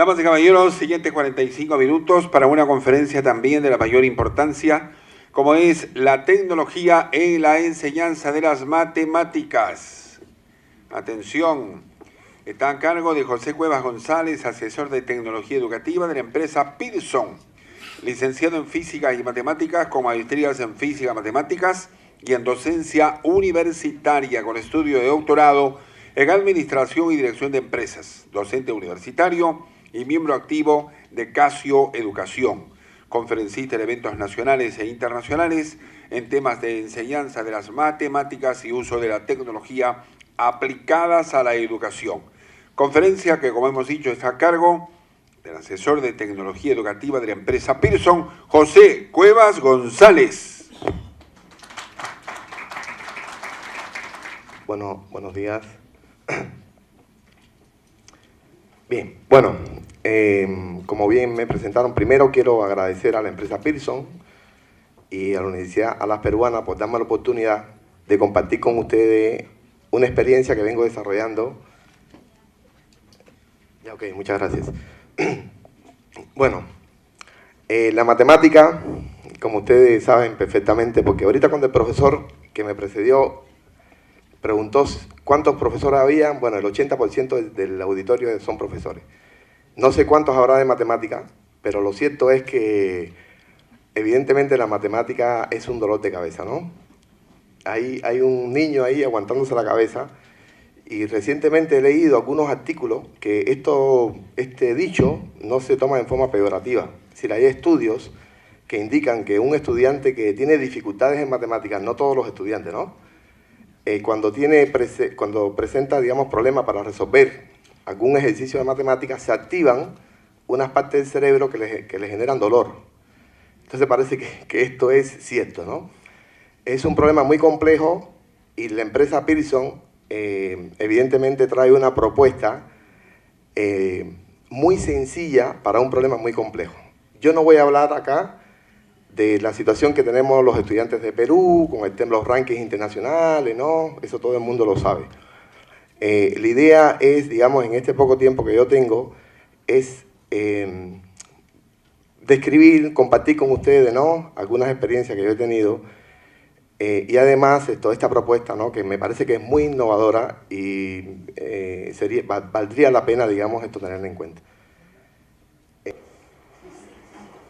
Damas y caballeros, siguientes 45 minutos para una conferencia también de la mayor importancia, como es la tecnología en la enseñanza de las matemáticas. Atención, está a cargo de José Cuevas González, asesor de tecnología educativa de la empresa Pearson, licenciado en física y matemáticas con maestrías en física y matemáticas y en docencia universitaria con estudio de doctorado en administración y dirección de empresas, docente universitario y miembro activo de Casio Educación, conferencista en eventos nacionales e internacionales en temas de enseñanza de las matemáticas y uso de la tecnología aplicadas a la educación. Conferencia que, como hemos dicho, está a cargo del asesor de tecnología educativa de la empresa Pearson, José Cuevas González. Bueno, buenos días. Bien, bueno, como bien me presentaron, primero quiero agradecer a la empresa Pearson y a la Universidad Alas Peruana por darme la oportunidad de compartir con ustedes una experiencia que vengo desarrollando. Ya, ok, muchas gracias. Bueno, la matemática, como ustedes saben perfectamente, porque ahorita cuando el profesor que me precedió preguntó cuántos profesores había, bueno, el 80% del auditorio son profesores. No sé cuántos habrá de matemática, pero lo cierto es que evidentemente la matemática es un dolor de cabeza, ¿no? Hay un niño ahí aguantándose la cabeza y recientemente he leído algunos artículos que este dicho no se toma en forma peyorativa. Es decir, hay estudios que indican que un estudiante que tiene dificultades en matemáticas, no todos los estudiantes, ¿no? Cuando presenta, digamos, problemas para resolver algún ejercicio de matemáticas, se activan unas partes del cerebro que le generan dolor. Entonces parece que esto es cierto, ¿no? Es un problema muy complejo y la empresa Pearson evidentemente trae una propuesta muy sencilla para un problema muy complejo. Yo no voy a hablar acá de la situación que tenemos los estudiantes de Perú, con el tema de los rankings internacionales, ¿no? Eso todo el mundo lo sabe. La idea es, digamos, en este poco tiempo que yo tengo, es describir, compartir con ustedes, ¿no?, algunas experiencias que yo he tenido y además toda esta propuesta, ¿no?, que me parece que es muy innovadora y valdría la pena, digamos, esto tenerlo en cuenta.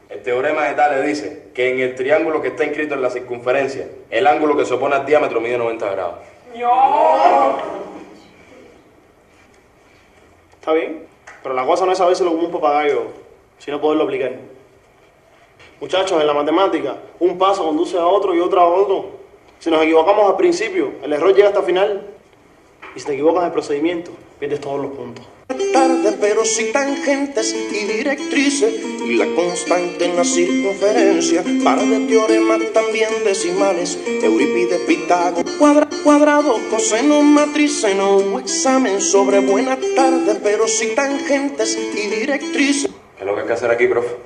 El teorema de Tales dice que en el triángulo que está inscrito en la circunferencia, el ángulo que se opone al diámetro mide 90 grados. ¡No! Está bien, pero la cosa no es sabérselo como un papagayo, sino poderlo aplicar. Muchachos, en la matemática, un paso conduce a otro y otro a otro. Si nos equivocamos al principio, el error llega hasta el final. Y si te equivocas en el procedimiento, pierdes todos los puntos. Tarde, pero sí tangentes y directrices, y la constante en la circunferencia, par de teoremas también decimales, Eurípides, Pitágoras, cuadrado, coseno, matriz, no examen sobre buena tarde, pero sí tangentes y directrices. ¿Qué es lo que hay que hacer aquí, profe?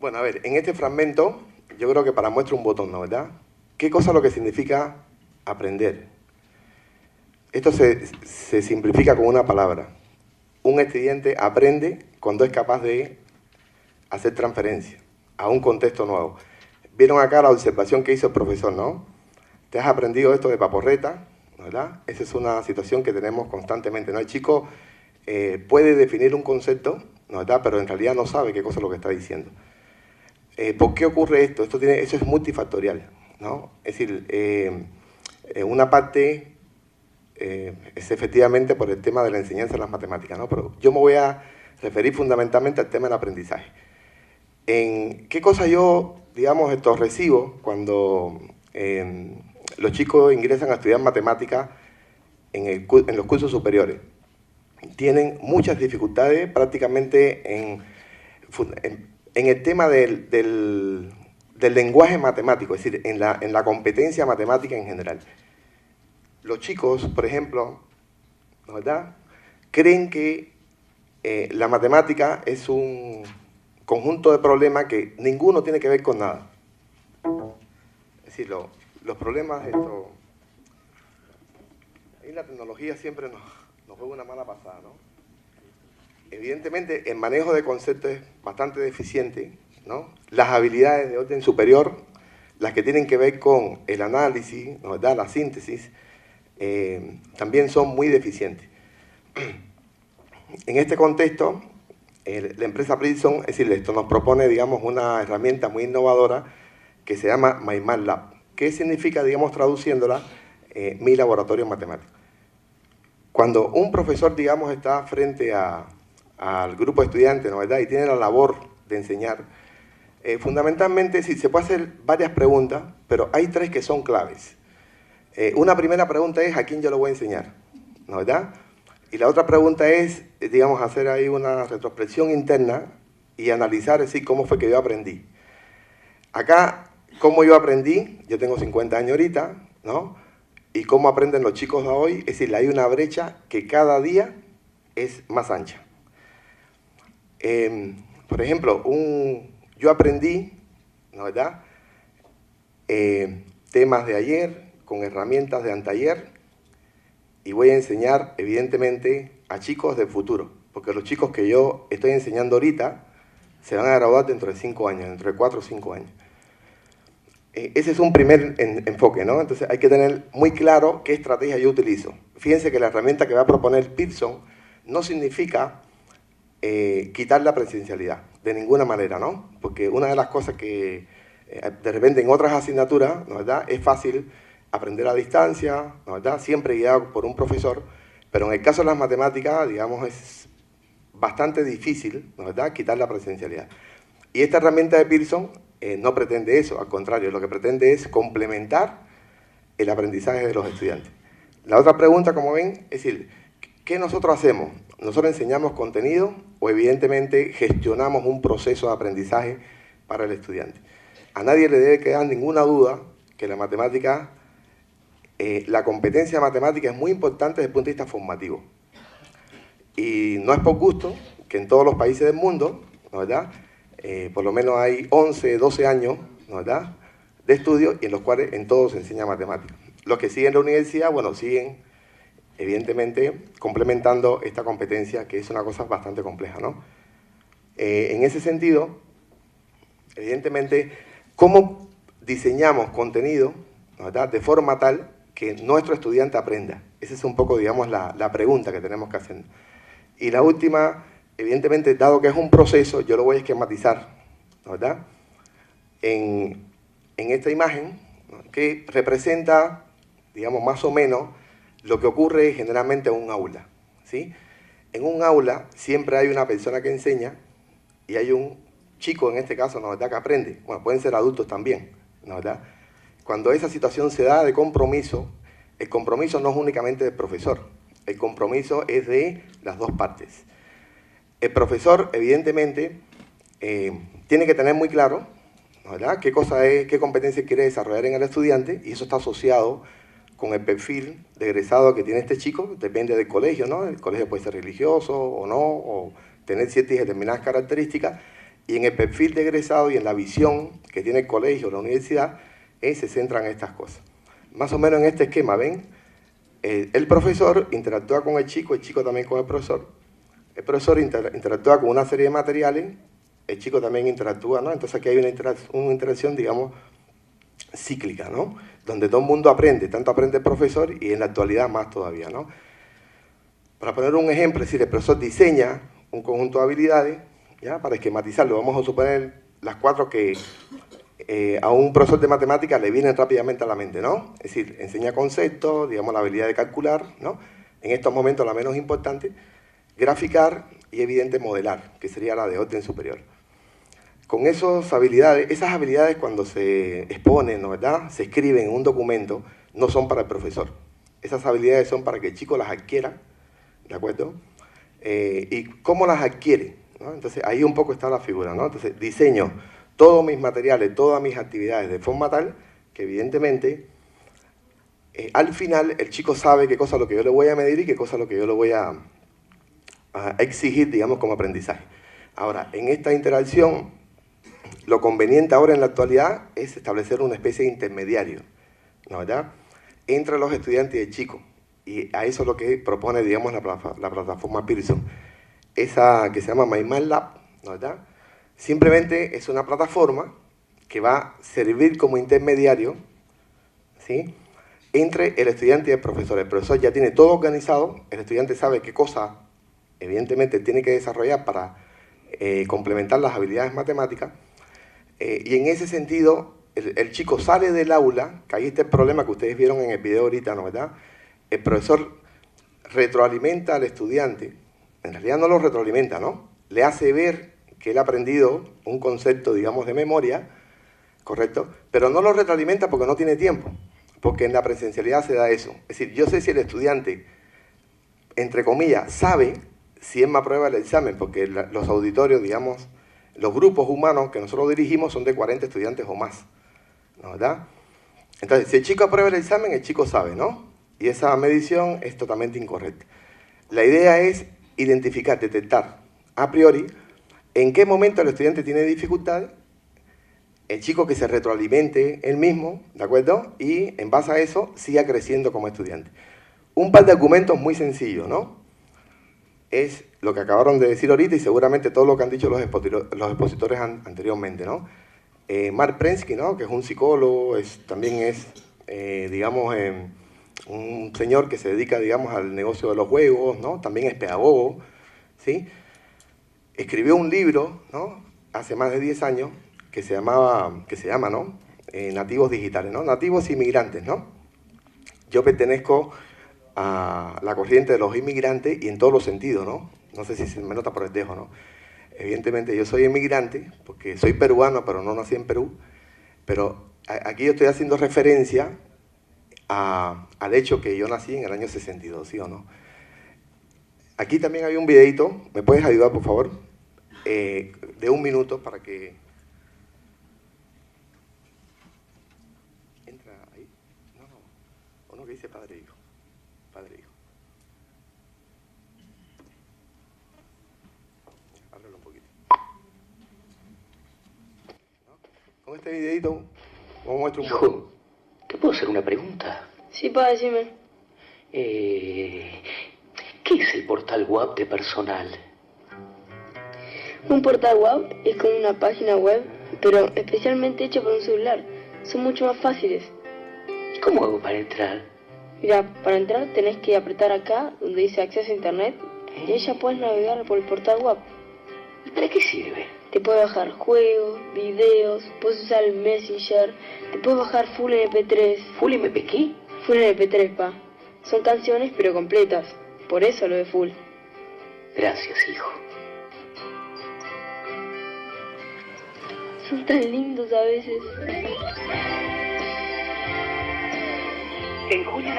Bueno, a ver, en este fragmento, yo creo que para muestra un botón, ¿no?, ¿verdad? ¿Qué cosa es lo que significa aprender? Esto se simplifica con una palabra. Un estudiante aprende cuando es capaz de hacer transferencia a un contexto nuevo. Vieron acá la observación que hizo el profesor, ¿no? Te has aprendido esto de paporreta, ¿verdad? Esa es una situación que tenemos constantemente, ¿no? El chico puede definir un concepto, ¿no?, ¿verdad?, pero en realidad no sabe qué cosa es lo que está diciendo. ¿Por qué ocurre esto? Eso es multifactorial, ¿no? Es decir, una parte es efectivamente por el tema de la enseñanza de las matemáticas, ¿no? Pero yo me voy a referir fundamentalmente al tema del aprendizaje. ¿En qué cosa yo, digamos, recibo cuando los chicos ingresan a estudiar matemáticas en los cursos superiores? Tienen muchas dificultades prácticamente en el tema del lenguaje matemático, es decir, en la competencia matemática en general. Los chicos, por ejemplo, ¿no, verdad?, creen que la matemática es un conjunto de problemas que ninguno tiene que ver con nada. Es decir, los problemas, esto, ahí la tecnología siempre nos juega una mala pasada, ¿no? Evidentemente, el manejo de conceptos es bastante deficiente, ¿no? Las habilidades de orden superior, las que tienen que ver con el análisis, ¿no? ¿Verdad? La síntesis, también son muy deficientes. En este contexto, la empresa Pearson, es decir, esto nos propone, digamos, una herramienta muy innovadora que se llama MyMathLab, que significa, digamos, traduciéndola, mi laboratorio matemático. Cuando un profesor, digamos, está frente al grupo de estudiantes, ¿no? ¿Verdad? Y tiene la labor de enseñar, fundamentalmente sí, se puede hacer varias preguntas, pero hay tres que son claves. Una primera pregunta es ¿a quién yo lo voy a enseñar? ¿No? ¿Verdad? Y la otra pregunta es, digamos, hacer ahí una retrospección interna y analizar, es decir, cómo fue que yo aprendí. Acá, cómo yo aprendí, yo tengo 50 años ahorita, ¿no? Y cómo aprenden los chicos de hoy, es decir, hay una brecha que cada día es más ancha. Por ejemplo, yo aprendí, ¿no? ¿Verdad? Temas de ayer con herramientas de anteayer y voy a enseñar, evidentemente, a chicos del futuro, porque los chicos que yo estoy enseñando ahorita se van a graduar dentro de 5 años, dentro de 4 o 5 años. Ese es un primer enfoque, ¿no? Entonces hay que tener muy claro qué estrategia yo utilizo. Fíjense que la herramienta que va a proponer Pearson no significa quitar la presencialidad, de ninguna manera, ¿no? Porque una de las cosas que de repente en otras asignaturas, ¿no? ¿Verdad? Es fácil aprender a distancia, ¿no? ¿Verdad? Siempre guiado por un profesor, pero en el caso de las matemáticas, digamos, es bastante difícil, ¿no? ¿Verdad? Quitar la presencialidad. Y esta herramienta de Pearson no pretende eso, al contrario, lo que pretende es complementar el aprendizaje de los estudiantes. La otra pregunta, como ven, es decir, ¿qué nosotros hacemos? ¿Nosotros enseñamos contenido o evidentemente gestionamos un proceso de aprendizaje para el estudiante? A nadie le debe quedar ninguna duda que la matemática, la competencia matemática es muy importante desde el punto de vista formativo. Y no es por gusto que en todos los países del mundo, ¿no? ¿Verdad? Por lo menos hay 11, 12 años, ¿no? ¿Verdad? De estudio y en los cuales en todos se enseña matemática. Los que siguen la universidad, bueno, siguen evidentemente complementando esta competencia que es una cosa bastante compleja, ¿no? En ese sentido, evidentemente, ¿cómo diseñamos contenido, ¿no? ¿Verdad? De forma tal que nuestro estudiante aprenda? Esa es un poco, digamos, la pregunta que tenemos que hacer. Y la última, evidentemente, dado que es un proceso, yo lo voy a esquematizar, ¿no? ¿Verdad? En esta imagen, ¿no? Que representa, digamos, más o menos lo que ocurre generalmente en un aula, ¿sí? En un aula siempre hay una persona que enseña y hay un chico, en este caso, ¿no? ¿Verdad? Que aprende. Bueno, pueden ser adultos también, ¿no? ¿Verdad? Cuando esa situación se da de compromiso, el compromiso no es únicamente del profesor, el compromiso es de las dos partes. El profesor, evidentemente, tiene que tener muy claro, ¿verdad? Qué cosa es, qué competencia quiere desarrollar en el estudiante, y eso está asociado con el perfil de egresado que tiene este chico, depende del colegio, ¿no? El colegio puede ser religioso o no, o tener ciertas y determinadas características, y en el perfil de egresado y en la visión que tiene el colegio o la universidad, se centran en estas cosas. Más o menos en este esquema, ¿ven? El profesor interactúa con el chico también con el profesor interactúa con una serie de materiales, el chico también interactúa, ¿no? Entonces aquí hay una interacción, digamos, cíclica, ¿no? Donde todo el mundo aprende, tanto aprende el profesor y en la actualidad más todavía, ¿no? Para poner un ejemplo, es decir, el profesor diseña un conjunto de habilidades, ¿ya? Para esquematizarlo, vamos a suponer las 4 que a un profesor de matemáticas le vienen rápidamente a la mente, ¿no? Es decir, enseña conceptos, digamos, la habilidad de calcular, ¿no? En estos momentos la menos importante, graficar y, evidente, modelar, que sería la de orden superior. Con esas habilidades cuando se exponen, ¿no? ¿Verdad? Se escriben en un documento, no son para el profesor. Esas habilidades son para que el chico las adquiera, ¿de acuerdo? ¿Y cómo las adquiere? ¿No? Entonces, ahí un poco está la figura, ¿no? Entonces, diseño todos mis materiales, todas mis actividades de forma tal que, evidentemente, al final el chico sabe qué cosa es lo que yo le voy a medir y qué cosa es lo que yo le voy a exigir, digamos, como aprendizaje. Ahora, en esta interacción lo conveniente ahora en la actualidad es establecer una especie de intermediario, ¿no, verdad?, entre los estudiantes y el chico. Y a eso es lo que propone, digamos, la plataforma Pearson. Esa que se llama MyMathLab, ¿no, verdad?, simplemente es una plataforma que va a servir como intermediario, ¿sí?, entre el estudiante y el profesor. El profesor ya tiene todo organizado, el estudiante sabe qué cosa, evidentemente, tiene que desarrollar para complementar las habilidades matemáticas, y en ese sentido, el chico sale del aula, que ahí está el problema que ustedes vieron en el video ahorita, ¿no, verdad? El profesor retroalimenta al estudiante, en realidad no lo retroalimenta, ¿no? Le hace ver que él ha aprendido un concepto, digamos, de memoria, ¿correcto? Pero no lo retroalimenta porque no tiene tiempo, porque en la presencialidad se da eso. Es decir, yo sé si el estudiante, entre comillas, sabe si él me aprueba el examen, porque los auditorios, digamos, los grupos humanos que nosotros dirigimos son de 40 estudiantes o más, ¿no, verdad? Entonces, si el chico aprueba el examen, el chico sabe, ¿no? Y esa medición es totalmente incorrecta. La idea es identificar, detectar a priori en qué momento el estudiante tiene dificultades, el chico que se retroalimente él mismo, ¿de acuerdo? Y en base a eso siga creciendo como estudiante. Un par de argumentos muy sencillos, ¿no? Es lo que acabaron de decir ahorita y seguramente todo lo que han dicho los expositores anteriormente, ¿no? Mark Prensky, ¿no?, que es un psicólogo, también es, digamos, un señor que se dedica, digamos, al negocio de los juegos, ¿no? También es pedagogo, ¿sí? Escribió un libro, ¿no?, hace más de 10 años, que se llama, ¿no?, Nativos Digitales, ¿no?, Nativos Inmigrantes, ¿no? Yo pertenezco a la corriente de los inmigrantes y en todos los sentidos, ¿no? No sé si se me nota por el dejo, ¿no? Evidentemente yo soy inmigrante, porque soy peruano, pero no nací en Perú, pero aquí yo estoy haciendo referencia al hecho que yo nací en el año 62, ¿sí o no? Aquí también hay un videito, ¿me puedes ayudar, por favor? De 1 minuto para que... ¿Entra ahí? No, uno que dice padre e hijo. Padre e hijo. Ábrelo un poquito. ¿No? Con este videito, vamos a muestrar un botón. Hijo, ¿te puedo hacer una pregunta? Sí, pa, decime. ¿Qué es el portal web de personal? Un portal web es como una página web, pero especialmente hecha para un celular. Son mucho más fáciles. ¿Y cómo hago para entrar? Mira, para entrar tenés que apretar acá, donde dice acceso a internet, y ahí ya puedes navegar por el portal web. ¿Y para qué sirve? Te puedes bajar juegos, videos, puedes usar el Messenger, te puedes bajar Full MP3. ¿Full MP qué? Full MP3, pa. Son canciones pero completas, por eso lo de Full. Gracias, hijo. Son tan lindos a veces. En junio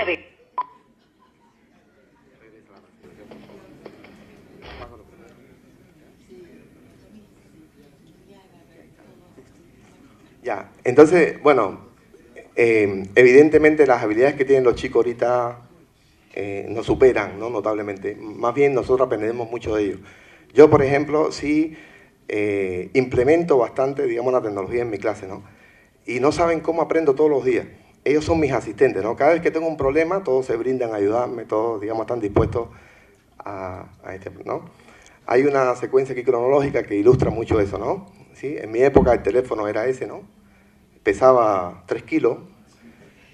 Ya, entonces, bueno, evidentemente las habilidades que tienen los chicos ahorita nos superan, ¿no?, notablemente. Más bien nosotros aprendemos mucho de ellos. Yo, por ejemplo, sí implemento bastante, digamos, la tecnología en mi clase, ¿no? Y no saben cómo aprendo todos los días. Ellos son mis asistentes, ¿no? Cada vez que tengo un problema, todos se brindan a ayudarme, todos, digamos, están dispuestos ¿no? Hay una secuencia aquí cronológica que ilustra mucho eso, ¿no? ¿Sí? En mi época el teléfono era ese, ¿no? Pesaba 3 kilos,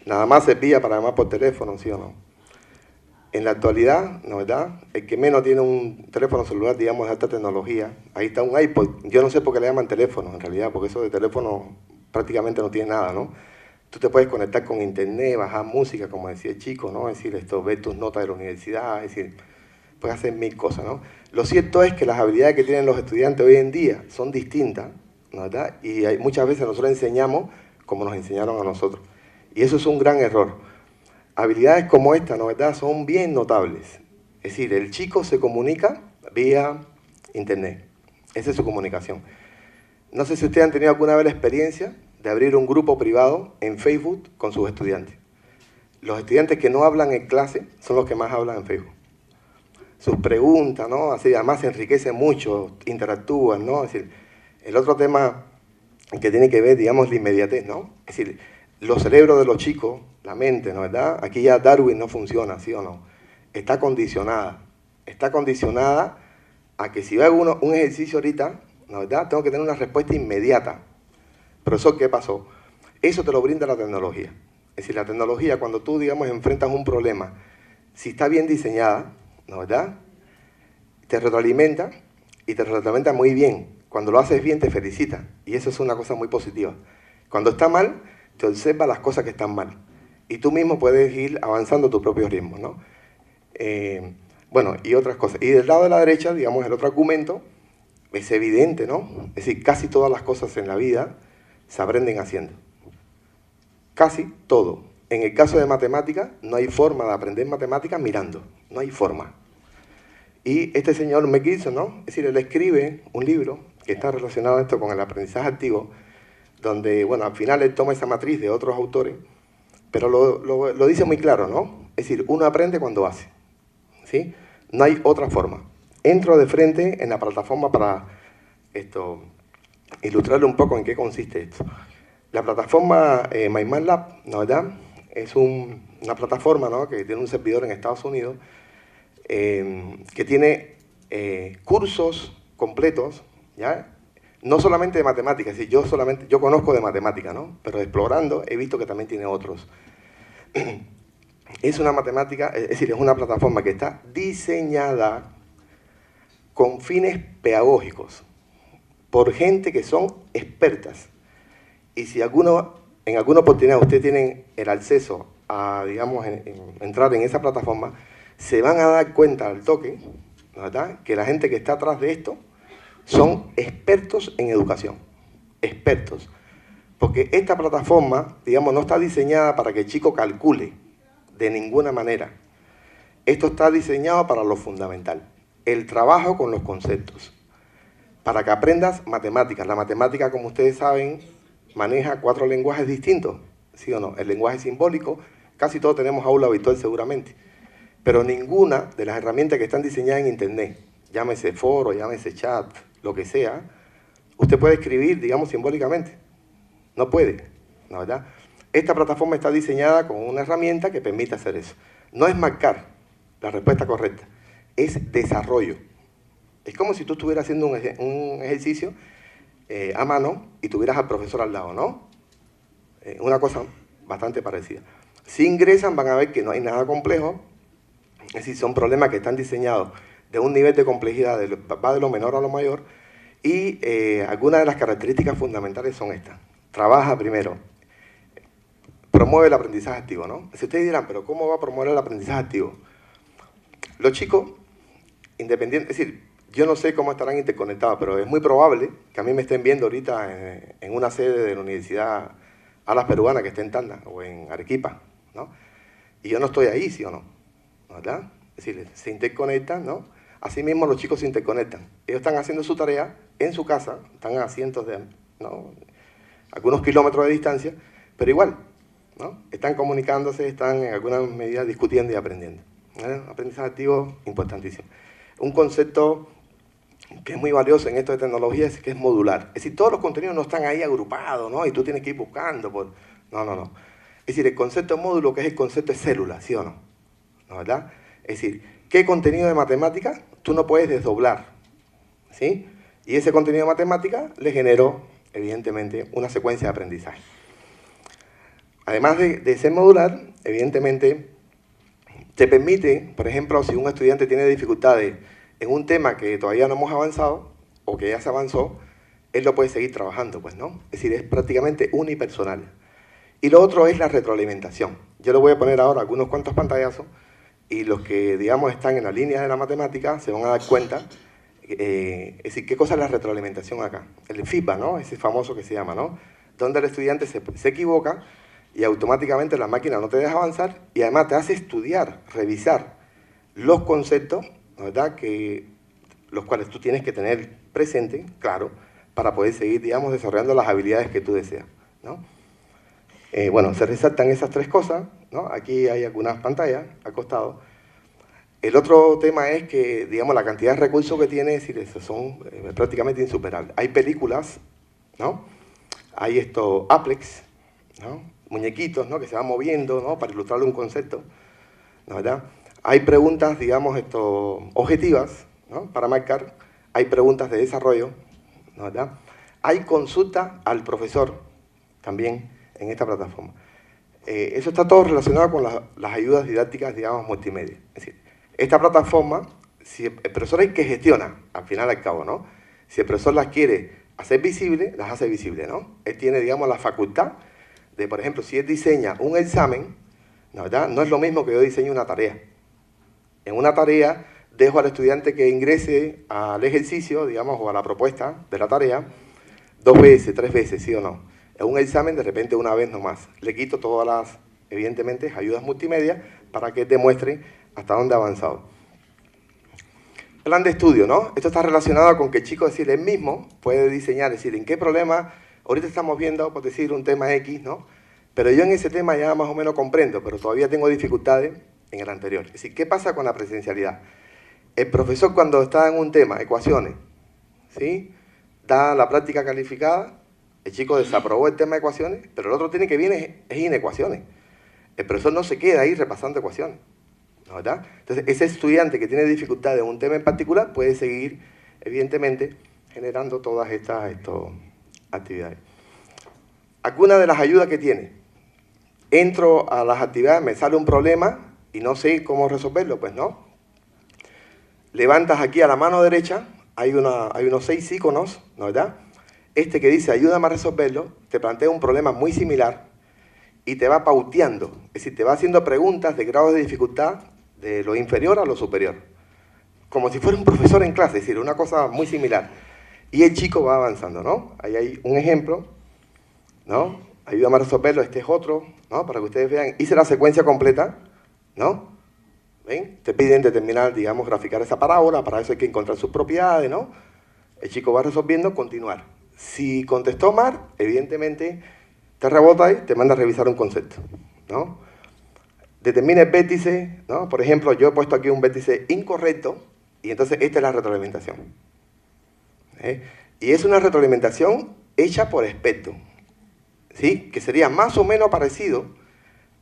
nada más servía para llamar por teléfono, ¿sí o no? En la actualidad, ¿no, verdad?, el que menos tiene un teléfono celular, digamos, de alta tecnología, ahí está un iPod. Yo no sé por qué le llaman teléfono, en realidad, porque eso de teléfono prácticamente no tiene nada, ¿no? Tú te puedes conectar con internet, bajar música, como decía el chico, ¿no? Es decir, ver tus notas de la universidad, es decir, puedes hacer 1000 cosas, ¿no? Lo cierto es que las habilidades que tienen los estudiantes hoy en día son distintas, ¿no, verdad? Y muchas veces nosotros enseñamos como nos enseñaron a nosotros. Y eso es un gran error. Habilidades como esta, ¿no, verdad?, son bien notables. Es decir, el chico se comunica vía internet. Esa es su comunicación. No sé si ustedes han tenido alguna vez la experiencia de abrir un grupo privado en Facebook con sus estudiantes. Los estudiantes que no hablan en clase son los que más hablan en Facebook. Sus preguntas, ¿no? Así, además se enriquecen mucho, interactúan, ¿no? Es decir, el otro tema que tiene que ver, digamos, la inmediatez, ¿no? Es decir, los cerebros de los chicos, la mente, ¿no? ¿Verdad? Aquí ya Darwin no funciona, ¿sí o no? Está condicionada a que si yo hago un ejercicio ahorita, ¿no? ¿Verdad? Tengo que tener una respuesta inmediata. Pero eso, ¿qué pasó? Eso te lo brinda la tecnología. Es decir, la tecnología, cuando tú, digamos, enfrentas un problema, si está bien diseñada, ¿no? ¿Verdad? Te retroalimenta y te retroalimenta muy bien. Cuando lo haces bien, te felicita. Y eso es una cosa muy positiva. Cuando está mal, te observa las cosas que están mal. Y tú mismo puedes ir avanzando a tu propio ritmo, ¿no? Bueno, y otras cosas. Y del lado de la derecha, digamos, el otro argumento es evidente, ¿no? Es decir, casi todas las cosas en la vida se aprenden haciendo. Casi todo. En el caso de matemáticas, no hay forma de aprender matemáticas mirando. No hay forma. Y este señor McGilson, ¿no? Es decir, él escribe un libro que está relacionado esto con el aprendizaje activo, donde, bueno, al final él toma esa matriz de otros autores, pero lo dice muy claro, ¿no? Es decir, uno aprende cuando hace, ¿sí? No hay otra forma. Entro de frente en la plataforma para ilustrarle un poco en qué consiste esto. La plataforma MyMathLab, ¿no? ¿Verdad? Es una plataforma, ¿no? Que tiene un servidor en Estados Unidos, que tiene cursos completos, ¿ya? No solamente de matemáticas, yo conozco de matemáticas, ¿no? Pero explorando he visto que también tiene otros. Es una matemática, es decir, es una plataforma que está diseñada con fines pedagógicos por gente que son expertas. Y si en alguna oportunidad ustedes tienen el acceso a, digamos, entrar en esa plataforma, se van a dar cuenta al toque, ¿verdad?, que la gente que está atrás de esto son expertos en educación, expertos. Porque esta plataforma, digamos, no está diseñada para que el chico calcule de ninguna manera. Esto está diseñado para lo fundamental, el trabajo con los conceptos, para que aprendas matemáticas. La matemática, como ustedes saben, maneja 4 lenguajes distintos, ¿sí o no? El lenguaje simbólico, casi todos tenemos aula virtual seguramente, pero ninguna de las herramientas que están diseñadas en Internet, llámese foro, llámese chat, lo que sea, usted puede escribir, digamos, simbólicamente. No puede, ¿no? ¿Verdad? Esta plataforma está diseñada con una herramienta que permite hacer eso. No es marcar la respuesta correcta, es desarrollo. Es como si tú estuvieras haciendo un ejercicio a mano y tuvieras al profesor al lado, ¿no? Una cosa bastante parecida. Si ingresan van a ver que no hay nada complejo, es decir, son problemas que están diseñados de un nivel de complejidad, va de lo menor a lo mayor, y algunas de las características fundamentales son estas. Trabaja primero, promueve el aprendizaje activo, ¿no? Si ustedes dirán, pero ¿cómo va a promover el aprendizaje activo? Los chicos, independientes, es decir, yo no sé cómo estarán interconectados, pero es muy probable que a mí me estén viendo ahorita en una sede de la Universidad Alas Peruana que esté en Tacna o en Arequipa, ¿no? Y yo no estoy ahí, ¿sí o no? ¿Verdad? Es decir, se interconectan, ¿no? Asimismo los chicos se interconectan. Ellos están haciendo su tarea en su casa, están a cientos de, ¿no?, algunos kilómetros de distancia, pero igual, ¿no?, están comunicándose, están en alguna medida discutiendo y aprendiendo. Aprendizaje activo, importantísimo. Un concepto que es muy valioso en esto de tecnología es que es modular. Es decir, todos los contenidos no están ahí agrupados, ¿no?, y tú tienes que ir buscando. No. Es decir, el concepto de módulo, que es el concepto de célula, ¿sí o no? ¿No, verdad? Es decir, ¿qué contenido de matemática tú no puedes desdoblar? ¿Sí? Y ese contenido de matemática le generó, evidentemente, una secuencia de aprendizaje. Además de ser modular, evidentemente, te permite, por ejemplo, si un estudiante tiene dificultades en un tema que todavía no hemos avanzado, o que ya se avanzó, él lo puede seguir trabajando, pues, ¿no? Es decir, es prácticamente unipersonal. Y lo otro es la retroalimentación. Yo le voy a poner ahora algunos cuantos pantallazos, y los que, digamos, están en la línea de la matemática se van a dar cuenta, es decir, ¿qué cosa es la retroalimentación acá? El feedback, ¿no? Ese famoso que se llama, ¿no? Donde el estudiante se equivoca y automáticamente la máquina no te deja avanzar y además te hace estudiar, revisar los conceptos, ¿verdad?, los cuales tú tienes que tener presente, claro, para poder seguir, digamos, desarrollando las habilidades que tú deseas, ¿no? Bueno, se resaltan esas 3 cosas, ¿no? Aquí hay algunas pantallas al costado. El otro tema es que, digamos, la cantidad de recursos que tiene, es decir, son prácticamente insuperables. Hay películas, ¿no?, hay estos Aplex, ¿no? Muñequitos, ¿no? Que se van moviendo, ¿no? Para ilustrarle un concepto, ¿no? ¿Verdad? Hay preguntas, digamos, objetivas, ¿no? Para marcar. Hay preguntas de desarrollo, ¿no? ¿Verdad? Hay consulta al profesor también en esta plataforma. Eso está todo relacionado con las ayudas didácticas, digamos, multimedia. Es decir, esta plataforma, si el profesor es el que gestiona, al final y al cabo, ¿no? Si el profesor las quiere hacer visibles, las hace visibles, ¿no? Él tiene, digamos, la facultad de, por ejemplo, si él diseña un examen, ¿no? ¿Verdad? No es lo mismo que yo diseñe una tarea. En una tarea dejo al estudiante que ingrese al ejercicio, digamos, o a la propuesta de la tarea, 2 veces, 3 veces, ¿sí o no? En un examen, de repente, una vez nomás. Le quito todas las, evidentemente, ayudas multimedia para que demuestre hasta dónde ha avanzado. Plan de estudio, ¿no? Esto está relacionado con que el chico, es decir, él mismo puede diseñar, es decir, en qué problema, ahorita estamos viendo, por decir, un tema X, ¿no? Pero yo en ese tema ya más o menos comprendo, pero todavía tengo dificultades en el anterior. Es decir, ¿qué pasa con la presencialidad? El profesor cuando está en un tema, ecuaciones, ¿sí? Da la práctica calificada, el chico desaprobó el tema de ecuaciones, pero el otro tiene que viene es inecuaciones. El profesor no se queda ahí repasando ecuaciones, ¿no? ¿Verdad? Entonces, ese estudiante que tiene dificultad en un tema en particular puede seguir, evidentemente, generando todas estas actividades. Alguna de las ayudas que tiene. Entro a las actividades, me sale un problema y no sé cómo resolverlo, pues no. Levantas aquí a la mano derecha, hay unos 6 iconos, ¿no? ¿Verdad? Este que dice ayúdame a resolverlo, te plantea un problema muy similar y te va pauteando, es decir, te va haciendo preguntas de grados de dificultad de lo inferior a lo superior, como si fuera un profesor en clase, es decir, una cosa muy similar. Y el chico va avanzando, ¿no? Ahí hay un ejemplo, ¿no? Ayúdame a resolverlo, este es otro, ¿no? Para que ustedes vean, hice la secuencia completa, ¿no? ¿Ven? Te piden determinar, digamos, graficar esa parábola, para eso hay que encontrar sus propiedades, ¿no? El chico va resolviendo, continuar. Si contestó mal, evidentemente te rebota y te manda a revisar un concepto, ¿no? Determina el vértice, ¿no? Por ejemplo, yo he puesto aquí un vértice incorrecto y entonces esta es la retroalimentación. Y es una retroalimentación hecha por experto, ¿sí? Que sería más o menos parecido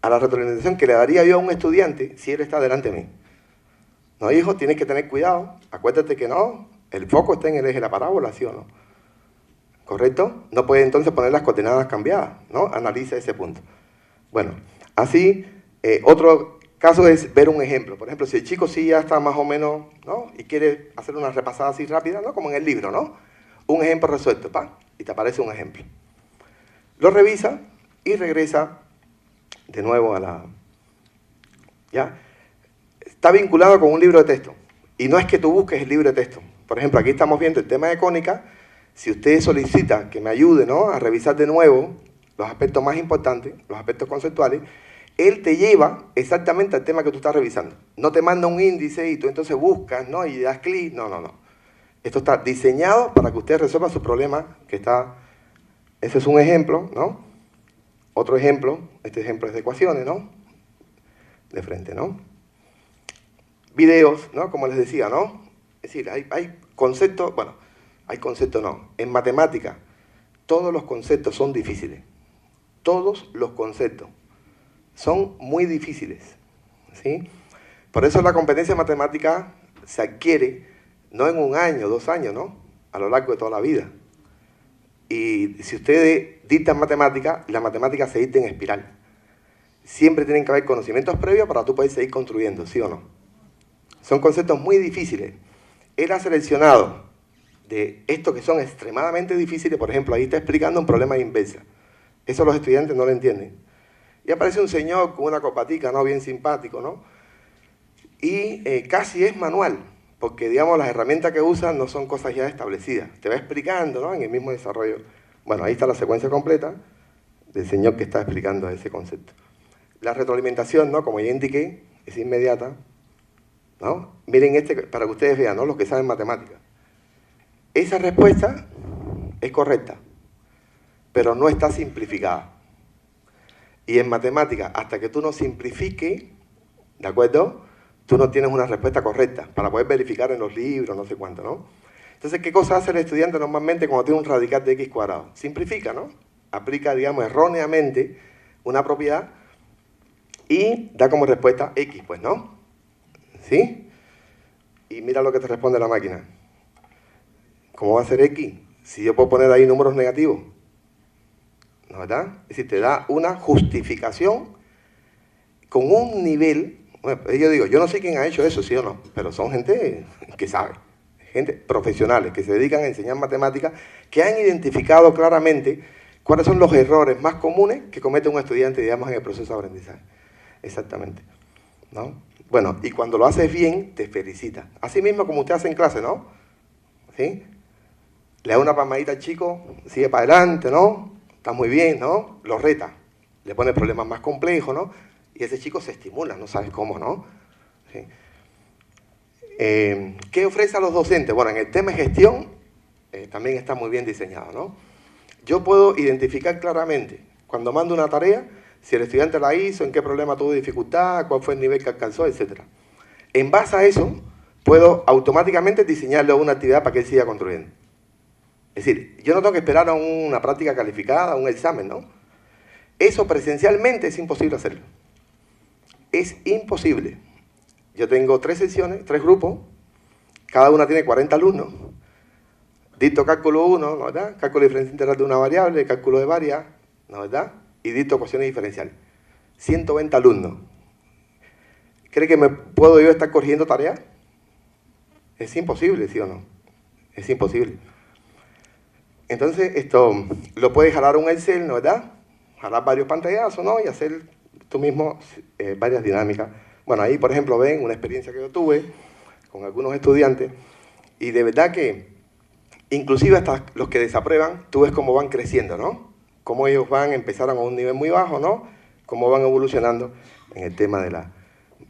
a la retroalimentación que le daría yo a un estudiante si él está delante de mí. No, hijo, tienes que tener cuidado, acuérdate que no, el foco está en el eje de la parábola, ¿sí o no? ¿Correcto? No puede entonces poner las coordenadas cambiadas, ¿no? Analiza ese punto. Bueno, así, otro caso es ver un ejemplo. Por ejemplo, si el chico sí ya está más o menos, ¿no? Y quiere hacer una repasada así rápida, ¿no? Como en el libro, ¿no? Un ejemplo resuelto, ¡pa! Y te aparece un ejemplo. Lo revisa y regresa de nuevo a la... ¿Ya? Está vinculado con un libro de texto. Y no es que tú busques el libro de texto. Por ejemplo, aquí estamos viendo el tema de cónica. Si usted solicita que me ayude, ¿no? A revisar de nuevo los aspectos más importantes, los aspectos conceptuales, él te lleva exactamente al tema que tú estás revisando. No te manda un índice y tú entonces buscas, ¿no? Y das clic. No, no, no. Esto está diseñado para que usted resuelva su problema que está... Ese es un ejemplo, ¿no? Otro ejemplo, este ejemplo es de ecuaciones, ¿no? De frente, ¿no? Videos, ¿no? Como les decía, ¿no? Es decir, hay conceptos, bueno, hay conceptos no. En matemática, todos los conceptos son difíciles. Todos los conceptos son muy difíciles, ¿sí? Por eso la competencia matemática se adquiere no en 1 año, 2 años, ¿no? A lo largo de toda la vida. Y si ustedes dictan matemática, la matemática se dicta en espiral. Siempre tienen que haber conocimientos previos para tú poder seguir construyendo, ¿sí o no? Son conceptos muy difíciles. Él ha seleccionado de estos que son extremadamente difíciles, por ejemplo, ahí está explicando un problema de inversa. Eso los estudiantes no lo entienden. Y aparece un señor con una corbatica, ¿no? Bien simpático, ¿no? Y casi es manual, porque, digamos, las herramientas que usan no son cosas ya establecidas. Te va explicando, ¿no? En el mismo desarrollo. Bueno, ahí está la secuencia completa del señor que está explicando ese concepto. La retroalimentación, ¿no? Como ya indiqué, es inmediata, ¿no? Miren este, para que ustedes vean, ¿no? Los que saben matemáticas. Esa respuesta es correcta, pero no está simplificada. Y en matemáticas, hasta que tú no simplifiques, ¿de acuerdo? Tú no tienes una respuesta correcta para poder verificar en los libros, no sé cuánto, ¿no? Entonces, ¿qué cosa hace el estudiante normalmente cuando tiene un radical de x cuadrado? Simplifica, ¿no? aplica, digamos, erróneamente una propiedad y da como respuesta X, pues, ¿no? ¿Sí? Y mira lo que te responde la máquina. ¿Cómo va a ser X? Si yo puedo poner ahí números negativos. ¿No, verdad? Es decir, te da una justificación con un nivel. Bueno, yo digo, yo no sé quién ha hecho eso, sí o no, pero son gente que sabe, gente profesionales que se dedican a enseñar matemáticas, que han identificado claramente cuáles son los errores más comunes que comete un estudiante, digamos, en el proceso de aprendizaje. Exactamente, ¿no? Bueno, y cuando lo haces bien, te felicita. Así mismo como usted hace en clase, ¿no? ¿Sí? Le da una palmadita al chico, sigue para adelante, ¿no? Está muy bien, ¿no? Lo reta, le pone problemas más complejos, ¿no? Y ese chico se estimula, no sabes cómo, ¿no? ¿Sí? ¿Qué ofrece a los docentes? Bueno, en el tema de gestión también está muy bien diseñado, ¿no? Yo puedo identificar claramente, cuando mando una tarea, si el estudiante la hizo, en qué problema tuvo dificultad, cuál fue el nivel que alcanzó, etc. En base a eso, puedo automáticamente diseñarle una actividad para que él siga construyendo. Es decir, yo no tengo que esperar a una práctica calificada, a un examen, ¿no? Eso presencialmente es imposible hacerlo. Es imposible. Yo tengo 3 sesiones, 3 grupos, cada una tiene 40 alumnos. Dicto cálculo 1, ¿no, verdad? Cálculo diferencial integral de una variable, cálculo de varias, ¿no, verdad? Y dicto ecuaciones diferenciales. 120 alumnos. ¿Cree que puedo yo estar corrigiendo tareas? Es imposible, ¿sí o no? Es imposible. Entonces, esto lo puedes jalar un Excel, ¿no, verdad? Jalar varios pantallazos, ¿no? Y hacer tú mismo varias dinámicas. Bueno, ahí, por ejemplo, ven una experiencia que yo tuve con algunos estudiantes y de verdad que, inclusive hasta los que desaprueban, tú ves cómo van creciendo, ¿no? Cómo ellos empezaron a un nivel muy bajo, ¿no? Cómo van evolucionando en el tema de la...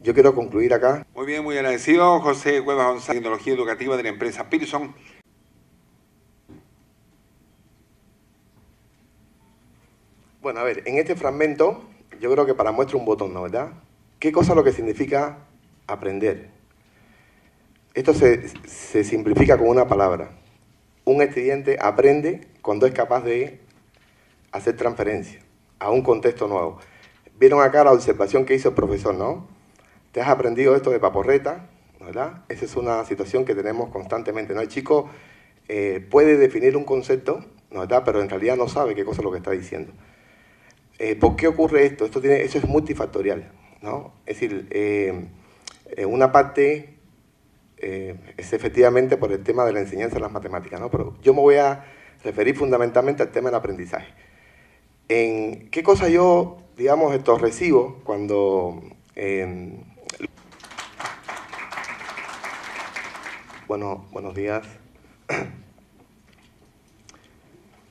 Yo quiero concluir acá. Muy bien, muy agradecido. José Cuevas González, Tecnología Educativa de la empresa Pearson. Bueno, a ver, en este fragmento, yo creo que para muestra un botón, ¿no, verdad? ¿Qué cosa es lo que significa aprender? Esto se simplifica con una palabra. Un estudiante aprende cuando es capaz de hacer transferencia a un contexto nuevo. Vieron acá la observación que hizo el profesor, ¿no? Te has aprendido esto de paporreta, ¿verdad? Esa es una situación que tenemos constantemente, ¿no? El chico puede definir un concepto, ¿no, verdad? Pero en realidad no sabe qué cosa es lo que está diciendo. ¿Por qué ocurre esto? Eso es multifactorial, ¿no? Es decir, una parte es efectivamente por el tema de la enseñanza de las matemáticas, ¿no? Pero yo me voy a referir fundamentalmente al tema del aprendizaje. ¿En qué cosa yo, digamos, recibo cuando... Bueno, buenos días.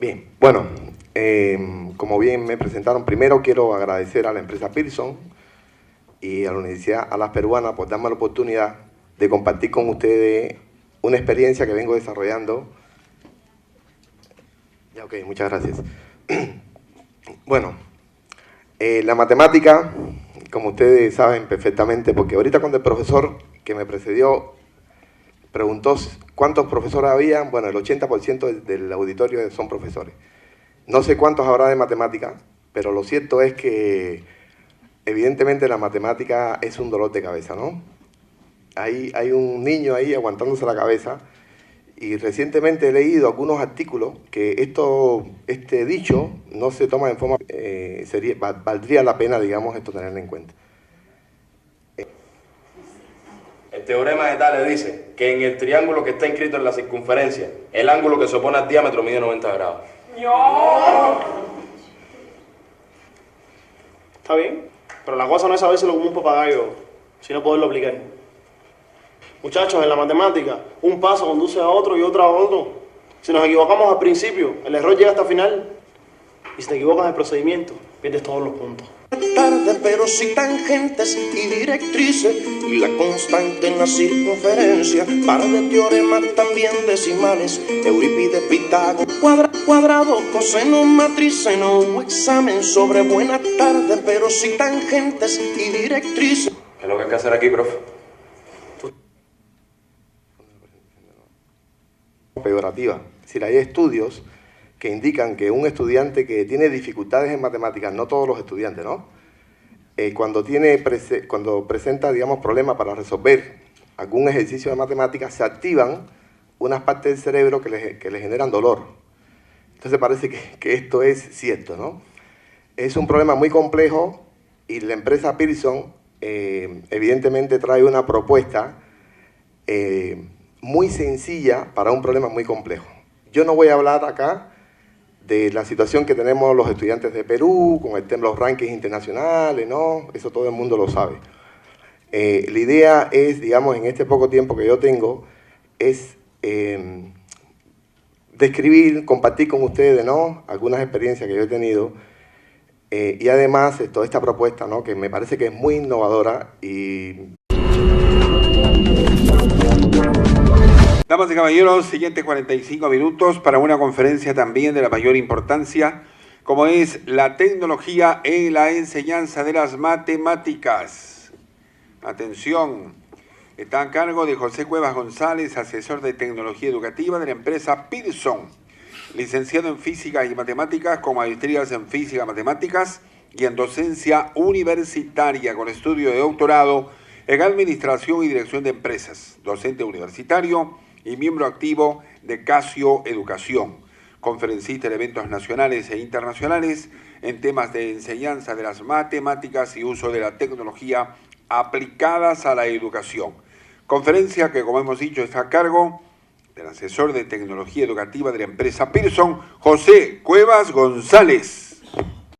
Bien, bueno, como bien me presentaron, primero quiero agradecer a la empresa Pearson y a la Universidad Alas Peruana por darme la oportunidad de compartir con ustedes una experiencia que vengo desarrollando. Ya, ok, muchas gracias. Bueno, la matemática, como ustedes saben perfectamente, porque ahorita cuando el profesor que me precedió preguntó cuántos profesores había, bueno, el 80% del auditorio son profesores. No sé cuántos habrá de matemática, pero lo cierto es que evidentemente la matemática es un dolor de cabeza, ¿no? Hay un niño ahí aguantándose la cabeza y recientemente he leído algunos artículos que este dicho no se toma en forma... valdría la pena, digamos, tenerlo en cuenta. El teorema de Tales dice que en el triángulo que está inscrito en la circunferencia, el ángulo que se opone al diámetro mide 90 grados. Está bien, pero la cosa no es sabérselo como un papagayo, sino poderlo aplicar. Muchachos, en la matemática, un paso conduce a otro y otro a otro. Si nos equivocamos al principio, el error llega hasta el final. Y si te equivocas en el procedimiento, pierdes todos los puntos. Tarde, pero sí tangentes y directrices, y la constante en la circunferencia, para de teoremas también decimales, Eurípides, Pitágoras, cuadrado, coseno, matrices, no hubo examen sobre buenas tardes, pero sí tangentes y directrices. ¿Qué es lo que hay que hacer aquí, profe? Peyorativa. Es decir, hay estudios que indican que un estudiante que tiene dificultades en matemáticas, no todos los estudiantes, ¿no? Cuando presenta, digamos, problemas para resolver algún ejercicio de matemáticas, se activan unas partes del cerebro que le generan dolor. Entonces parece que esto es cierto, ¿no? Es un problema muy complejo y la empresa Pearson evidentemente trae una propuesta muy sencilla para un problema muy complejo. Yo no voy a hablar acá de la situación que tenemos los estudiantes de Perú, con el tema de los rankings internacionales, ¿no? Eso todo el mundo lo sabe. La idea es, digamos, en este poco tiempo que yo tengo, es describir, compartir con ustedes, ¿no?, algunas experiencias que yo he tenido y además toda esta propuesta, ¿no?, que me parece que es muy innovadora y... Damas y caballeros, siguientes 45 minutos para una conferencia también de la mayor importancia, como es la tecnología en la enseñanza de las matemáticas. Atención, está a cargo de José Cuevas González, asesor de tecnología educativa de la empresa Pearson, licenciado en física y matemáticas con maestrías en física, matemáticas y en docencia universitaria con estudio de doctorado en administración y dirección de empresas, docente universitario y miembro activo de Casio Educación, conferencista en eventos nacionales e internacionales en temas de enseñanza de las matemáticas y uso de la tecnología aplicadas a la educación. Conferencia que, como hemos dicho, está a cargo del asesor de tecnología educativa de la empresa Pearson, José Cuevas González.